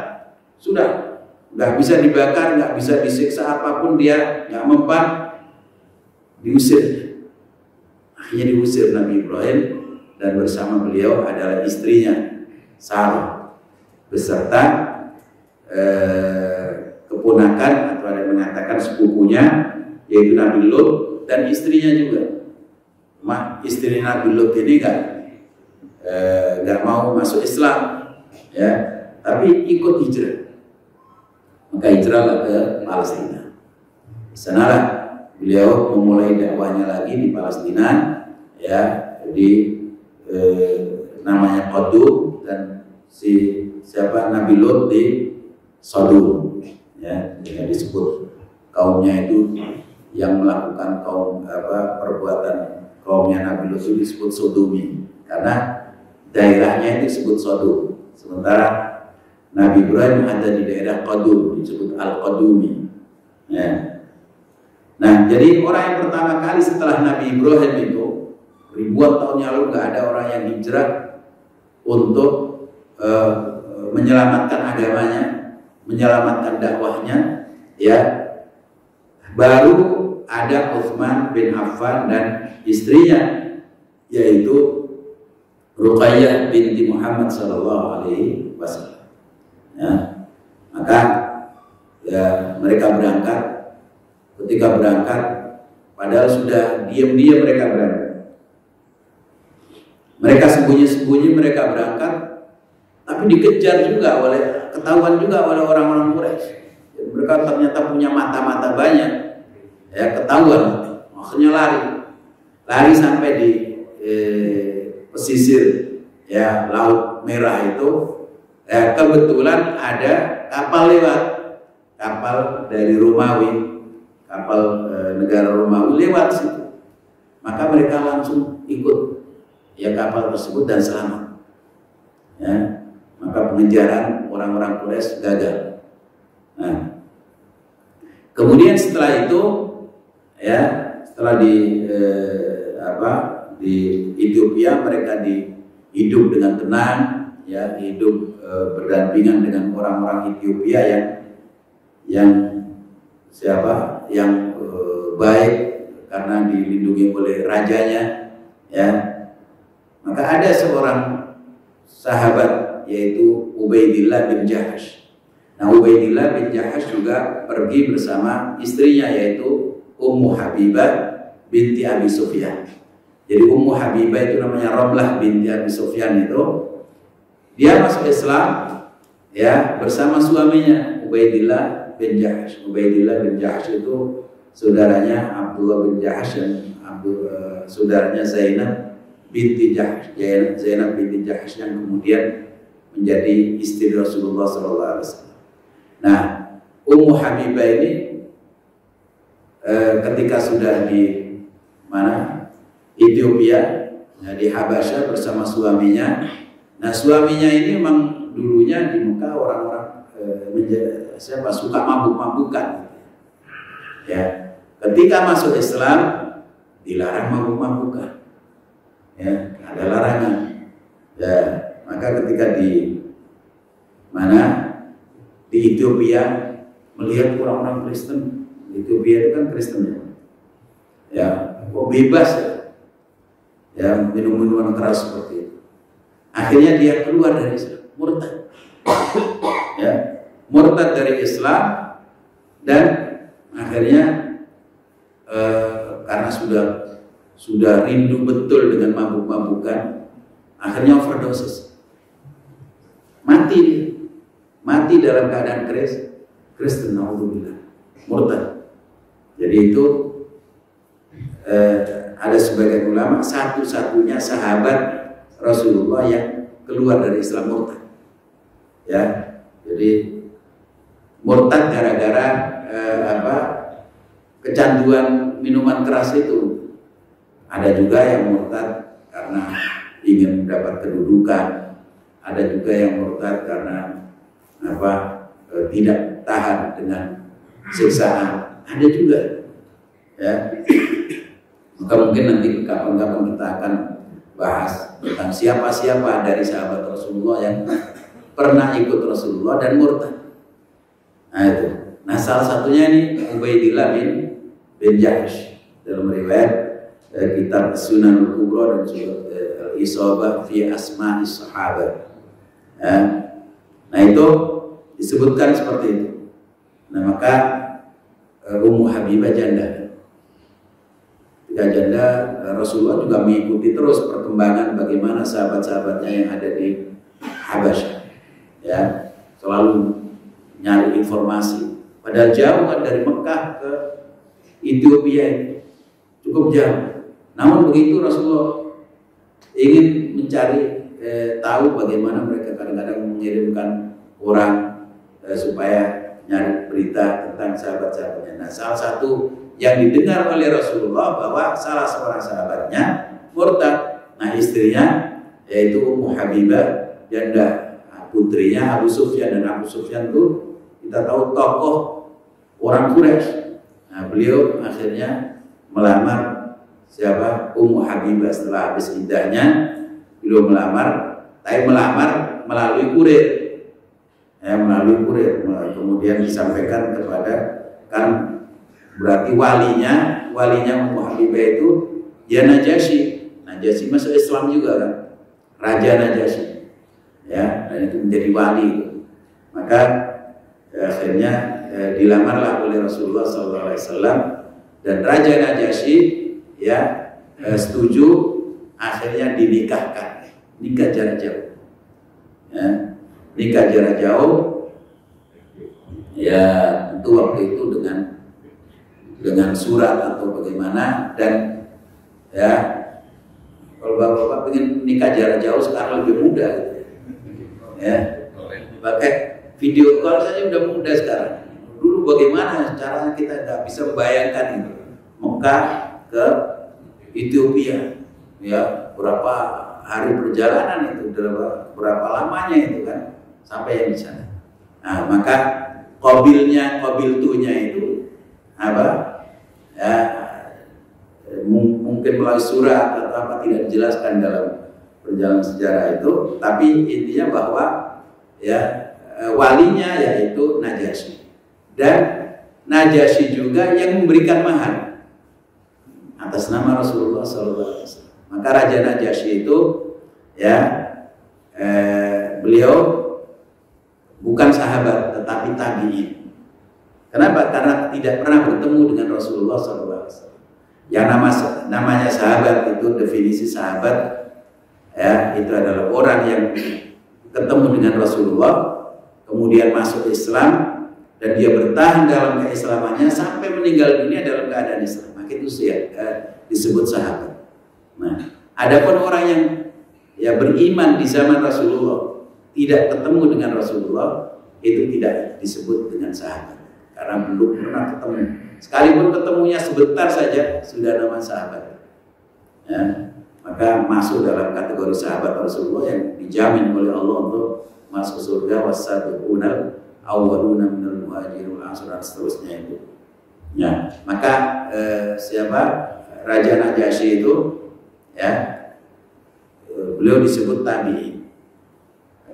sudah nggak bisa dibakar, nggak bisa disiksa apapun, dia nggak mempan, diusir. Akhirnya diusir Nabi Ibrahim, dan bersama beliau adalah istrinya Sarah beserta keponakan atau ada yang mengatakan sepupunya yaitu Nabi Lut dan istrinya juga. Istri Nabi Lut ini nggak mau masuk Islam, ya, tapi ikut hijrah. Maka hijrahlah ke Palestina. Di sanalah beliau memulai dakwahnya lagi di Palestina, ya, di namanya Qadum, dan Nabi Lut di Sodom, ya, yang disebut kaumnya itu yang melakukan perbuatan kaumnya Nabi Lut itu disebut Sodomi karena daerahnya itu disebut Sodom. Sementara Nabi Ibrahim ada di daerah Qadum, disebut Al-Qadumi. Ya. Nah, jadi orang yang pertama kali setelah Nabi Ibrahim itu ribuan tahun yang lalu nggak ada orang yang hijrah untuk menyelamatkan agamanya, menyelamatkan dakwahnya, ya. Baru ada Utsman bin Affan dan istrinya, yaitu Ruqayyah binti Muhammad sallallahu alaihi wasallam. Ya. Maka ya mereka berangkat. Ketika berangkat, padahal sudah diam-diam mereka berangkat. Mereka sembunyi-sembunyi mereka berangkat, tapi dikejar juga ketahuan juga oleh orang-orang Quraisy. Mereka ternyata punya mata-mata banyak, ya ketahuan, maksudnya lari sampai di pesisir ya Laut Merah itu, ya kebetulan ada kapal lewat, kapal dari Romawi, kapal negara Romawi lewat situ. Maka mereka langsung ikut ya kapal tersebut dan selamat. Ya, maka pengejaran orang-orang Quraisy gagal. Nah, kemudian setelah itu, ya setelah di Ethiopia mereka hidup dengan tenang, ya hidup berdampingan dengan orang-orang Ethiopia yang baik karena dilindungi oleh rajanya, ya. Maka ada seorang sahabat yaitu Ubaidillah bin Jahash. Nah, Ubaidillah bin Jahash juga pergi bersama istrinya yaitu Ummu Habibah binti Abi Sufyan. Jadi Ummu Habibah itu namanya Ramlah binti Abi Sufyan itu. Dia masuk Islam ya bersama suaminya Ubaidillah bin Jahash. Ubaidillah bin Jahash itu saudaranya Abdullah bin Jahash dan saudaranya Zainab binti Jahash, Zainab binti Jahash yang kemudian menjadi istri Rasulullah SAW. Nah, Ummu Habibah ini ketika sudah di mana Ethiopia, ya, di Habasyah bersama suaminya. Nah, suaminya ini memang dulunya di Mekah orang-orang suka mabuk-mabukan. Ya, ketika masuk Islam dilarang mabuk-mabukan. Ya, ada larangan. Ya, maka ketika di Ethiopia melihat orang-orang Kristen, Ethiopia itu kan Kristen ya, kok bebas ya minum-minuman keras seperti itu. Akhirnya dia keluar dari Islam, murtad, ya, murtad dari Islam dan akhirnya karena sudah rindu betul dengan mabuk-mabukan, akhirnya overdosis, mati dalam keadaan Kristen, naudzubillah, murtad. Jadi itu ada sebagian ulama satu-satunya sahabat Rasulullah yang keluar dari Islam murtad. Ya, jadi murtad gara-gara kecanduan minuman keras itu. Ada juga yang murtad karena ingin mendapat kedudukan, ada juga yang murtad karena tidak tahan dengan siksaan, ada juga. Ya, maka mungkin nanti kapan-kapan kita akan bahas tentang siapa-siapa dari sahabat Rasulullah yang pernah ikut Rasulullah dan murtad. Nah itu. Nah salah satunya ini Ubaidillah bin Jahash dalam riwayat kitab Sunan Al-Kubra dan Al-Isabah fi Asma'is Sahabat. Ya. Nah itu disebutkan seperti itu. Nah maka Ummu Habibah janda. Ketika janda, Rasulullah juga mengikuti terus perkembangan bagaimana sahabat-sahabatnya yang ada di Habasyah. Ya, selalu nyari informasi. Padahal jauh kan dari Mekah ke Ethiopia ini, cukup jauh. Namun begitu Rasulullah ingin mencari tahu bagaimana mereka kadang-kadang mengirimkan orang supaya nyari berita tentang sahabat-sahabatnya. Nah, salah satu yang didengar oleh Rasulullah bahwa salah seorang sahabatnya murtad. Nah, istrinya yaitu Ummu Habibah, janda putrinya Abu Sufyan, dan Abu Sufyan itu kita tahu tokoh orang Quraisy. Nah, beliau akhirnya melamar siapa? Ummu Habibah. Setelah habis iddahnya beliau melamar, tapi melamar melalui kurir. Melalui kurir, kemudian disampaikan kepada, kan berarti walinya Ummu Habibah itu ya Najasyi. Najasyi masuk Islam juga kan, Raja Najasyi, ya, dan itu menjadi wali. Maka akhirnya dilamarlah oleh Rasulullah SAW, dan Raja Najasyi ya setuju, akhirnya dinikahkan, nikah jarak jauh. Ya, nikah jarak jauh, ya tentu waktu itu dengan surat atau bagaimana. Dan ya kalau bapak-bapak pengen nikah jarak jauh sekarang lebih mudah gitu. Ya, pakai video call saja udah mudah sekarang. Dulu bagaimana caranya, kita nggak bisa membayangkan itu. Mekah ke Ethiopia, ya berapa hari perjalanan itu, berapa lamanya itu kan sampai yang di sana. Nah, maka qabiltunya itu apa? Ya, mungkin melalui surat atau apa, tidak dijelaskan dalam perjalanan sejarah itu, tapi intinya bahwa ya walinya yaitu Najasyi, dan Najasyi juga yang memberikan mahar atas nama Rasulullah SAW. Maka Raja Najasyi itu ya beliau bukan sahabat tetapi tabi'in. Kenapa? Karena tidak pernah bertemu dengan Rasulullah SAW. Yang namanya sahabat itu, definisi sahabat ya, itu adalah orang yang ketemu dengan Rasulullah, kemudian masuk Islam, dan dia bertahan dalam keislamannya sampai meninggal dunia dalam keadaan Islam. Maka itu disebut sahabat. Nah, adapun orang yang ya beriman di zaman Rasulullah, tidak ketemu dengan Rasulullah, itu tidak disebut dengan sahabat, karena belum pernah ketemu. Sekalipun ketemunya sebentar saja sudah nama sahabat. Ya, maka masuk dalam kategori sahabat Rasulullah yang dijamin oleh Allah untuk masuk surga, was-sabiqunal awwaluna minal muhajirin wal ansar, dan seterusnya itu. Ya, maka siapa Raja Najasyi itu ya, beliau disebut tabi'in.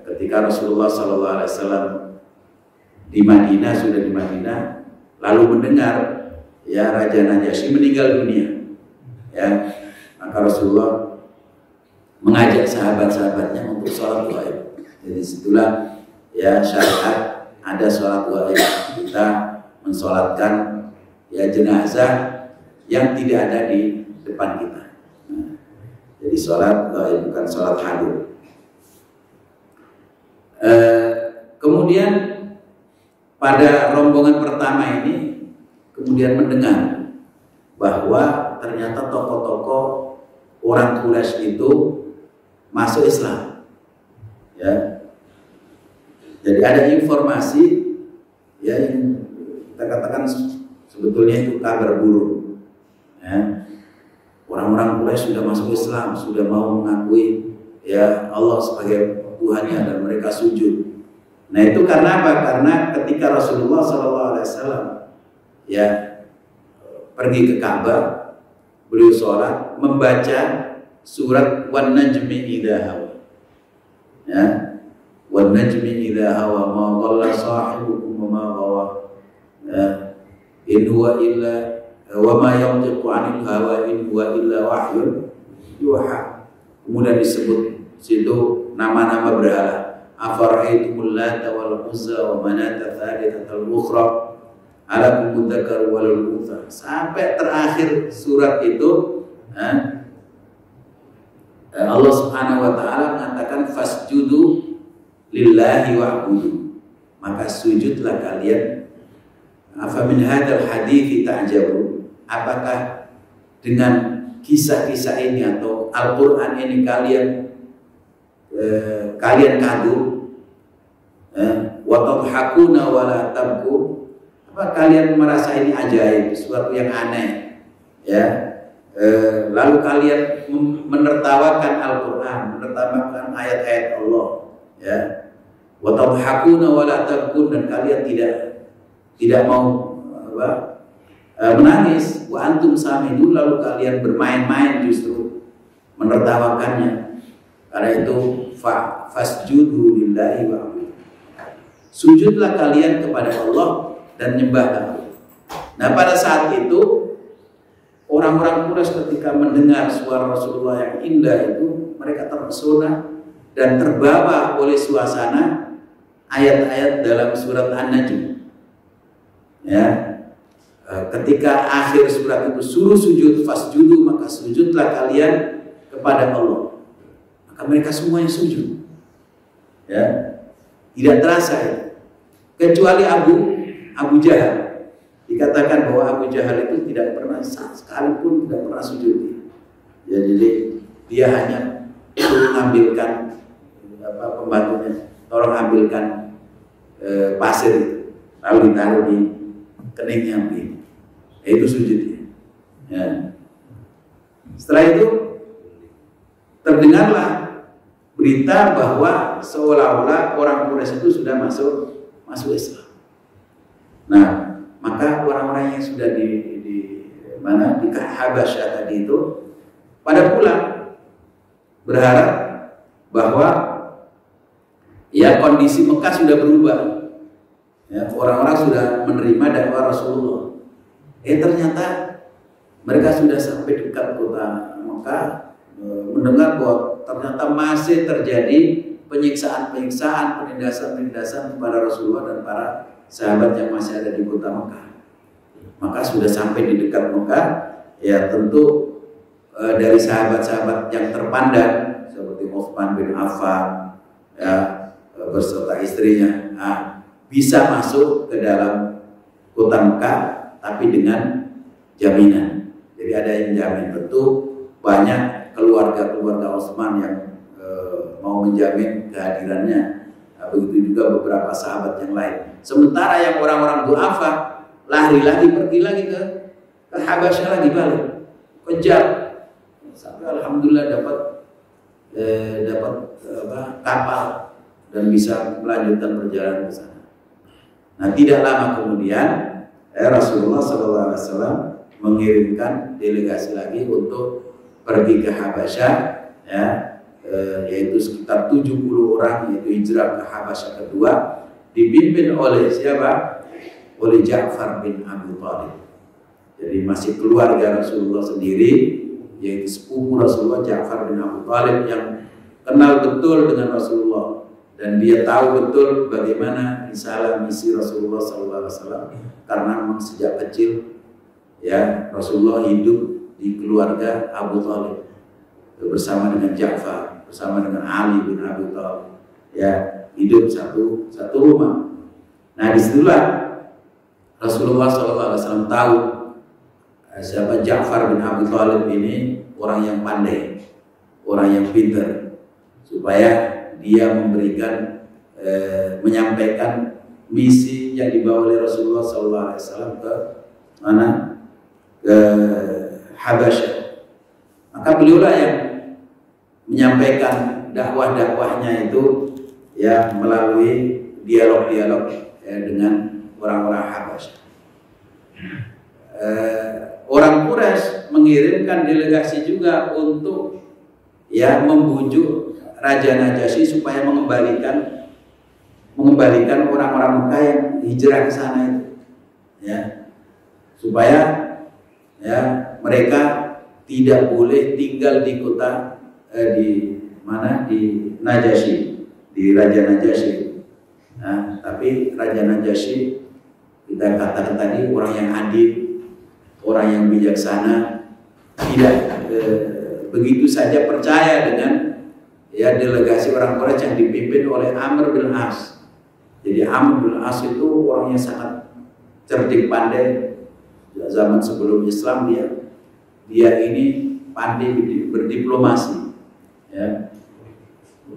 Ketika Rasulullah SAW di Madinah, sudah di Madinah, lalu mendengar ya Raja Najasyi meninggal dunia, ya, maka Rasulullah mengajak sahabat-sahabatnya untuk sholat gaib. Jadi situlah ya syariat ada sholat gaib, kita mensolatkan ya jenazah yang tidak ada di depan kita. Nah, jadi sholat gaib, bukan sholat hadir. Kemudian pada rombongan pertama ini kemudian mendengar bahwa ternyata tokoh-tokoh orang Quraisy itu masuk Islam. Ya, jadi ada informasi ya yang kita katakan sebetulnya itu kabar buruk. Ya, orang-orang Quraisy sudah masuk Islam, sudah mau mengakui ya Allah sebagai Tuhannya, dan mereka sujud. Nah, itu karena apa? Karena ketika Rasulullah SAW ya pergi ke Ka'bah, beliau sholat membaca surat Wan Najmi Idza Hawa. Ya, Wan Najmi Idza Hawa ma dhalla sahibukum wa ma ghawa. Ya, in huwa illa wa ma yantiqu 'anil hawa in huwa illa wahyun yuha. Kemudian disebut situ nama-nama berhala. Afara'aitumul Lata wal Uzza wa Manata tsalitsatal ukhra alakum dzakaru wal untha. Sampai terakhir surat itu Allah Subhanahu wa taala mengatakan fasjudu lillahi wa'budu. Maka sujudlah kalian. Afa min hadzal hadithi ta'jabu. Apakah dengan kisah-kisah ini atau Al-Qur'an ini kalian kagum? Wa tadhakuna wa la tabku. Apa kalian merasa ini ajaib, sesuatu yang aneh, ya? Lalu kalian menertawakan Al-Quran, menertawakan ayat-ayat Allah, ya? Wa tadhakuna wa la tabkun, dan kalian tidak mau menangis. Wa antum samidun, lalu kalian bermain-main justru menertawakannya. Karena itu fasjudu lillahi wa sujudlah kalian kepada Allah dan nyembahlah. Nah, pada saat itu orang-orang Quraisy ketika mendengar suara Rasulullah yang indah itu, mereka terpesona dan terbawa oleh suasana ayat-ayat dalam surat An-Najm. Ya, ketika akhir surat itu suruh sujud, fasjudu, maka sujudlah kalian kepada Allah. Maka mereka semuanya sujud. Ya, tidak terasa ya. Kecuali Abu Jahal. Dikatakan bahwa Abu Jahal itu tidak pernah sekalipun tidak pernah sujud. Ya, jadi dia hanya mengambilkan pembantunya, tolong ambilkan pasir lalu ditaruh di keningnya begini. Itu sujudnya. Ya. Setelah itu terdengarlah berita bahwa seolah-olah orang Quraisy itu sudah masuk Islam. Nah, maka orang-orang yang sudah di Habasyah tadi itu pada pulang berharap bahwa ya kondisi Mekah sudah berubah. Ya, orang-orang sudah menerima dakwah Rasulullah. Ternyata mereka sudah sampai dekat kota Mekah, mendengar bahwa ternyata masih terjadi penyiksaan-penyiksaan, penindasan-penindasan kepada Rasulullah dan para sahabat yang masih ada di kota Mekah. Maka sudah sampai di dekat Mekah, ya tentu dari sahabat-sahabat yang terpandang seperti Utsman bin Affan, ya, beserta istrinya, bisa masuk ke dalam kota Mekah, tapi dengan jaminan. Jadi ada yang jamin. Tentu banyak keluarga Utsman yang mau menjamin kehadirannya. Begitu juga beberapa sahabat yang lain. Sementara yang orang-orang du'afa lari lagi, pergi lagi ke Habasyah lagi, balik kejar sampai alhamdulillah dapat kapal dan bisa melanjutkan perjalanan ke sana. Nah, tidak lama kemudian Rasulullah SAW mengirimkan delegasi lagi untuk pergi ke Habasyah, ya, yaitu sekitar 70 orang, yaitu hijrah ke Habasyah kedua, dipimpin oleh siapa? Oleh Ja'far bin Abi Thalib. Jadi masih keluarga Rasulullah sendiri, yaitu sepupu Rasulullah Ja'far bin Abi Thalib yang kenal betul dengan Rasulullah dan dia tahu betul bagaimana risalah misi Rasulullah SAW, karena memang sejak kecil ya Rasulullah hidup di keluarga Abu Thalib bersama dengan Ja'far, bersama dengan Ali bin Abi Thalib, ya, hidup satu rumah. Nah, disitulah Rasulullah SAW tahu siapa Ja'far bin Abi Thalib ini orang yang pandai, orang yang pintar, supaya dia memberikan menyampaikan misi yang dibawa oleh Rasulullah SAW ke mana? Ke Habasyah. Maka beliaulah yang menyampaikan dakwah-dakwahnya itu ya melalui dialog-dialog dengan orang-orang Habasyah. Orang Quraisy mengirimkan delegasi juga untuk ya membujuk Raja Najasyi supaya mengembalikan orang-orang Mekah yang hijrah ke sana itu, ya, supaya ya mereka tidak boleh tinggal di kota di Najasyi, di Raja Najasyi. Nah, tapi Raja Najasyi kita katakan tadi orang yang adil, orang yang bijaksana, tidak begitu saja percaya dengan ya delegasi orang Quraisy yang dipimpin oleh Amr bin As. Jadi Amr bin As itu orangnya sangat cerdik, pandai. Zaman sebelum Islam dia ini pandai berdiplomasi, ya.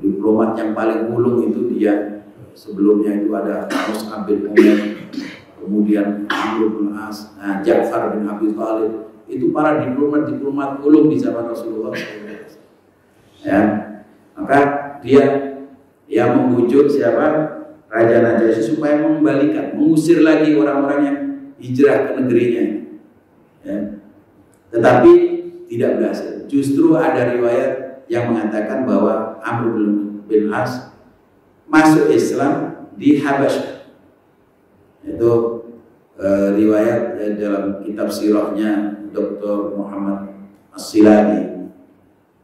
Diplomat yang paling ulung itu dia. Sebelumnya itu ada Mus'ab bin Umair, kemudian Amr bin As, Ja'far bin Abi Thalib, itu para diplomat ulung di zaman Rasulullah SAW. Ya, maka dia membujuk siapa? Raja Najasyi supaya mengusir lagi orang-orang yang hijrah ke negerinya. Ya. Tetapi tidak berhasil. Justru ada riwayat yang mengatakan bahwa Amr bin As masuk Islam di Habasyah. Itu riwayat dalam kitab sirahnya Dr. Muhammad As-Silani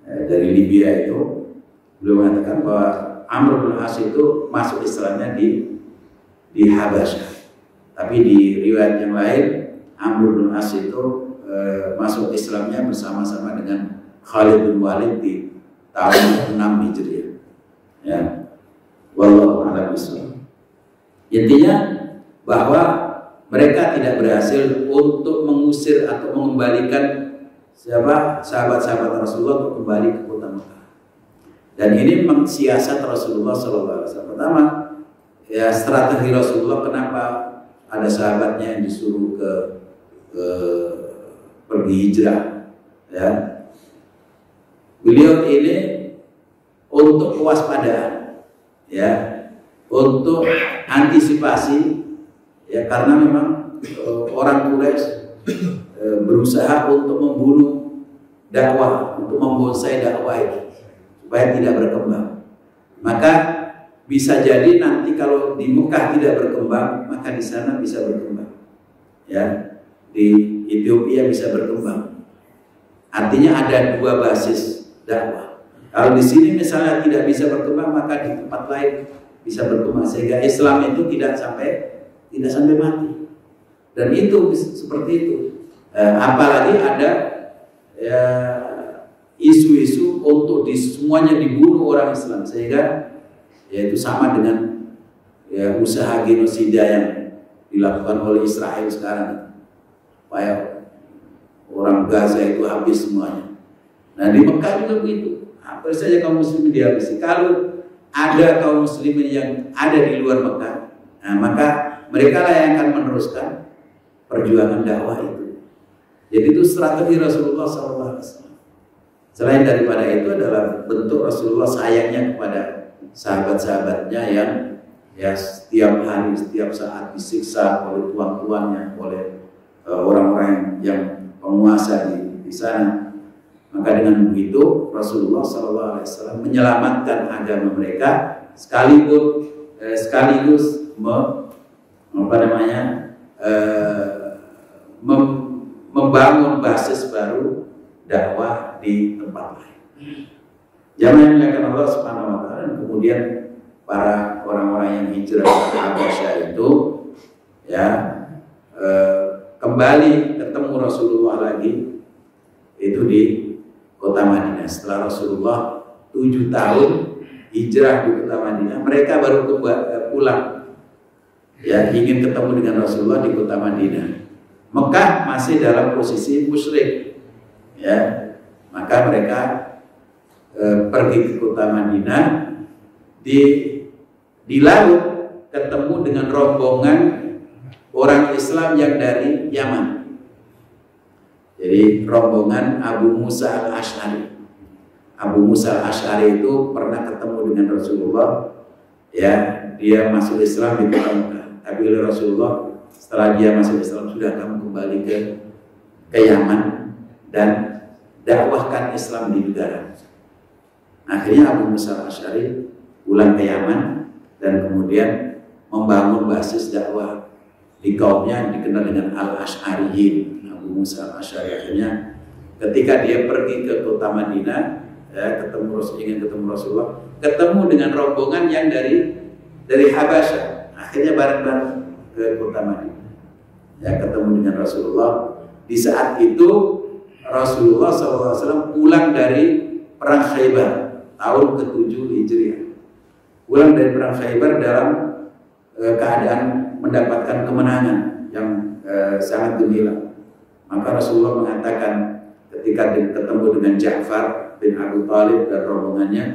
dari Libya itu, beliau mengatakan bahwa Amr bin As itu masuk Islamnya di Habasyah. Tapi di riwayat yang lain Amr bin As itu masuk Islamnya bersama-sama dengan Khalid bin Walid di tahun 6 Hijriah. Ya. Wallahu a'lam bishawab. Intinya bahwa mereka tidak berhasil untuk mengusir atau mengembalikan sahabat-sahabat Rasulullah untuk kembali ke kota Mekah. Dan ini memang siasat Rasulullah SAW. Pertama, ya strategi Rasulullah kenapa ada sahabatnya yang disuruh ke pergi hijrah. Ya, beliau ini untuk kewaspadaan, ya, untuk antisipasi, ya karena memang orang Quraisy berusaha untuk membunuh dakwah, untuk membonsai dakwah itu supaya tidak berkembang. Maka bisa jadi nanti kalau di Mekah tidak berkembang, maka di sana bisa berkembang. Ya, di Ethiopia bisa berkembang. Artinya ada dua basis dakwah. Kalau di sini misalnya tidak bisa berkembang, maka di tempat lain bisa berkembang sehingga Islam itu tidak sampai mati. Dan itu seperti itu. Apalagi ada ya, isu-isu untuk semuanya dibunuh orang Islam, sehingga yaitu sama dengan ya, usaha genosida yang dilakukan oleh Israel sekarang, supaya orang Gaza itu habis semuanya. Nah di Mekah juga begitu, hampir saja kaum muslimin dihabisi. Kalau ada kaum muslimin yang ada di luar Mekah, nah, maka mereka lah yang akan meneruskan perjuangan dakwah itu. Jadi itu strategi Rasulullah SAW. Selain daripada itu adalah bentuk Rasulullah sayangnya kepada sahabat-sahabatnya yang ya setiap hari, setiap saat disiksa oleh tuan-tuannya, oleh orang-orang yang penguasa di sana. Maka dengan begitu Rasulullah SAW menyelamatkan agama mereka sekaligus membangun basis baru dakwah di tempat lain. Jamaah yang dimuliakan Allah Subhanahu wa taala, dan kemudian para orang-orang yang hijrah ke Habasyah itu ya kembali ketemu Rasulullah lagi itu di kota Madinah. Setelah Rasulullah 7 tahun hijrah di kota Madinah, mereka baru pulang. Ya, ingin ketemu dengan Rasulullah di kota Madinah. Mekah masih dalam posisi musyrik. Ya, maka mereka pergi ke kota Madinah, di laut ketemu dengan rombongan orang Islam yang dari Yaman. Jadi rombongan Abu Musa al-Asy'ari. Abu Musa al-Asy'ari itu pernah ketemu dengan Rasulullah. Ya, dia masuk Islam di kota Mekah. Tapi oleh Rasulullah, setelah dia masuk Islam, sudah kamu kembali ke Yaman dan dakwahkan Islam di negara. Akhirnya Abu Musa al-Asy'ari pulang ke Yaman dan kemudian membangun basis dakwah di kaumnya yang dikenal dengan Al-Asy'ariyin. Abu Musa al-Asy'ari akhirnya ketika dia pergi ke kota Madinah, ya, ingin ketemu Rasulullah, ketemu dengan rombongan yang dari Habasyah. Akhirnya bareng-bareng ke kota Madinah, ya, ketemu dengan Rasulullah. Di saat itu Rasulullah SAW pulang dari perang Khaybar tahun ke-7 Hijriah. Pulang dari perang Khaybar dalam keadaan mendapatkan kemenangan yang sangat gemilang. Maka Rasulullah mengatakan ketika ketemu dengan Ja'far bin Abi Thalib dan rombongannya,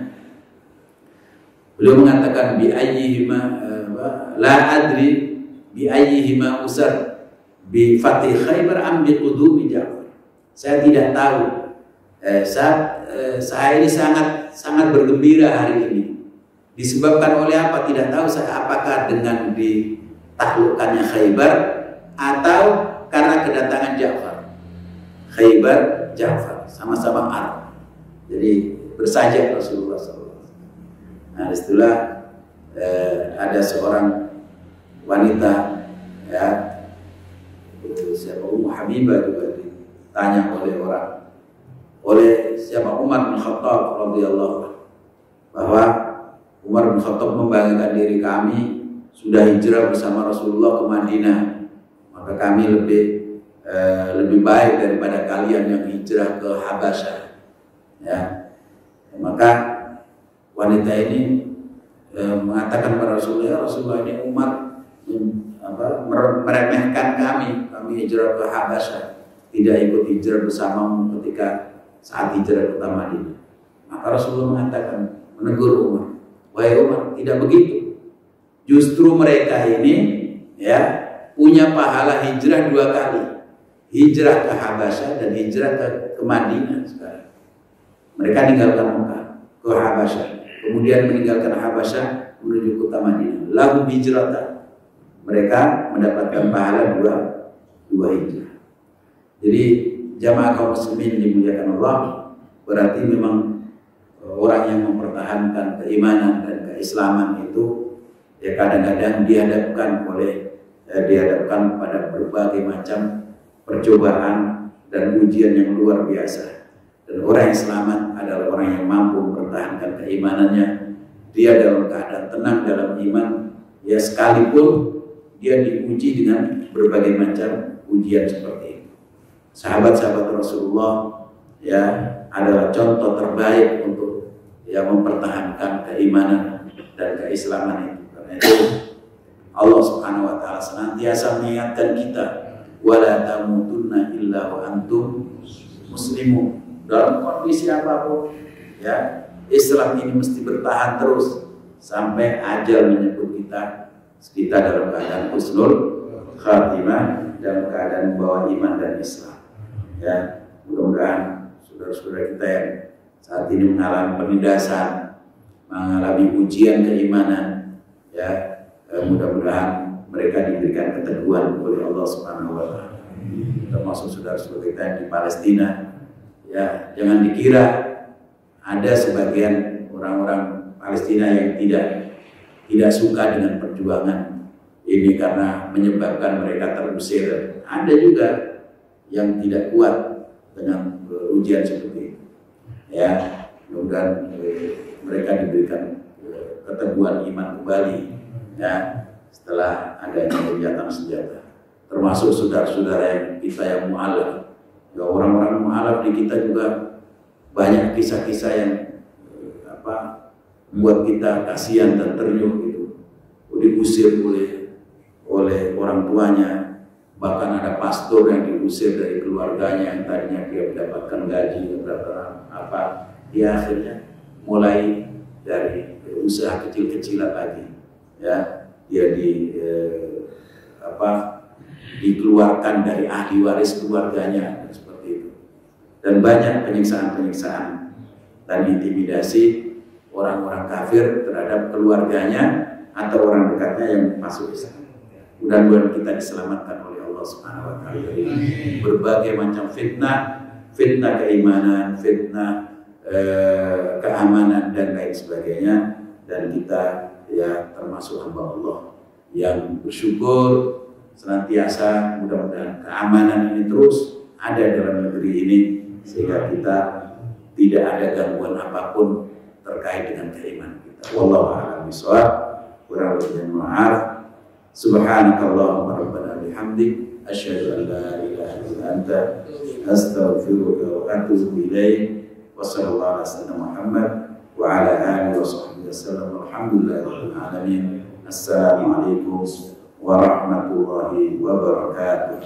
beliau mengatakan bi ayyihima la adri bi ayyihima usar bi fatih Khaybar am bi qudumi Ja'far. Saya tidak tahu. Saya ini sangat bergembira hari ini. Disebabkan oleh apa? Tidak tahu saya, apakah dengan ditaklukkannya Khaybar atau karena kedatangan Ja'far. Khaybar, Ja'far, sama-sama Arab. Jadi bersajak Rasulullah SAW. Nah, disitulah ada seorang wanita, ya, siapa Ummu Habibah juga ditanya oleh siapa Umar bin Khattab radhiyallahu anhu, bahwa Umar bin Khattab membanggakan diri, kami sudah hijrah bersama Rasulullah ke Madinah, maka kami lebih baik daripada kalian yang hijrah ke Habasyah. Ya, maka wanita ini mengatakan kepada Rasulullah, ya Rasulullah, ini Umar meremehkan kami hijrah ke Habasyah, tidak ikut hijrah bersamamu ketika saat hijrah ke Madinah. Maka Rasulullah mengatakan, menegur Umar, wahai Umar, tidak begitu. Justru mereka ini, ya, punya pahala hijrah 2 kali, hijrah ke Habasyah dan hijrah ke Madinah. Sekarang mereka meninggalkan Mekah ke Habasyah, kemudian meninggalkan Habasyah menuju kota Madinah. Lahum hijratan, mereka mendapatkan pahala dua hijrah. Jadi jamaah kaum muslimin dimuliakan Allah, berarti memang orang yang mempertahankan keimanan dan keislaman itu, ya, kadang-kadang dihadapkan pada berbagai macam percobaan dan ujian yang luar biasa. Dan orang yang selamat adalah orang yang mampu mempertahankan keimanannya. Dia dalam keadaan tenang dalam iman, ya, sekalipun dia diuji dengan berbagai macam ujian seperti itu. Sahabat-sahabat Rasulullah, ya, adalah contoh terbaik untuk, ya, mempertahankan keimanan dan keislaman itu. Karena itu Allah Subhanahu wa taala senantiasa mengingatkan kita, wala tamutunna illa wa antum muslimun. Dalam kondisi apapun, ya, Islam ini mesti bertahan terus sampai ajal menyebut kita dalam keadaan husnul khatimah, dalam keadaan membawa iman dan Islam. Ya, mudah-mudahan saudara-saudara kita yang saat ini mengalami penindasan, mengalami ujian keimanan, ya, mudah-mudahan mereka diberikan keteguhan oleh Allah Subhanahu wa taala. Termasuk saudara-saudara kita yang di Palestina, ya, jangan dikira ada sebagian orang-orang Palestina yang tidak suka dengan perjuangan ini karena menyebabkan mereka terusir. Ada juga yang tidak kuat dengan ujian seperti itu. Ya, mudah-mudahan mereka diberikan keteguhan iman kembali, ya, setelah adanya gencatan senjata. Termasuk saudara-saudara yang kita yang mu'alaf. Ya, orang-orang mu'alaf di kita juga banyak kisah-kisah yang buat kita kasihan dan terenyuh gitu. Diusir oleh orang tuanya, bahkan ada pastor yang diusir dari keluarganya yang tadinya dia mendapatkan gaji berapa apa. Dia akhirnya mulai dari usaha kecil-kecilan lagi, ya, dia dikeluarkan dari ahli waris keluarganya seperti itu. Dan banyak penyiksaan dan intimidasi orang-orang kafir terhadap keluarganya atau orang dekatnya yang masuk Islam. Mudah-mudahan kita diselamatkan oleh Allah Subhanahu wa taala dari berbagai macam fitnah keimanan, fitnah keamanan dan lain sebagainya, dan kita, ya, termasuk hamba Allah yang bersyukur senantiasa. Mudah-mudahan keamanan ini terus ada dalam negeri ini sehingga kita tidak ada gangguan apapun terkait dengan keimanan kita. Wallahu a'lam bishawab. Kurang lebihnya maaf. Subhanakallahumma rabbana bihamdik asyhadu an la ilaha illa anta astaghfiruka wa atubu ilaik. Wassallallahu ala sayyidina Muhammad wa ala alihi wa sahbihi wasallam. Alhamdulillahirabbil alamin. Assalamualaikum warahmatullahi wabarakatuh.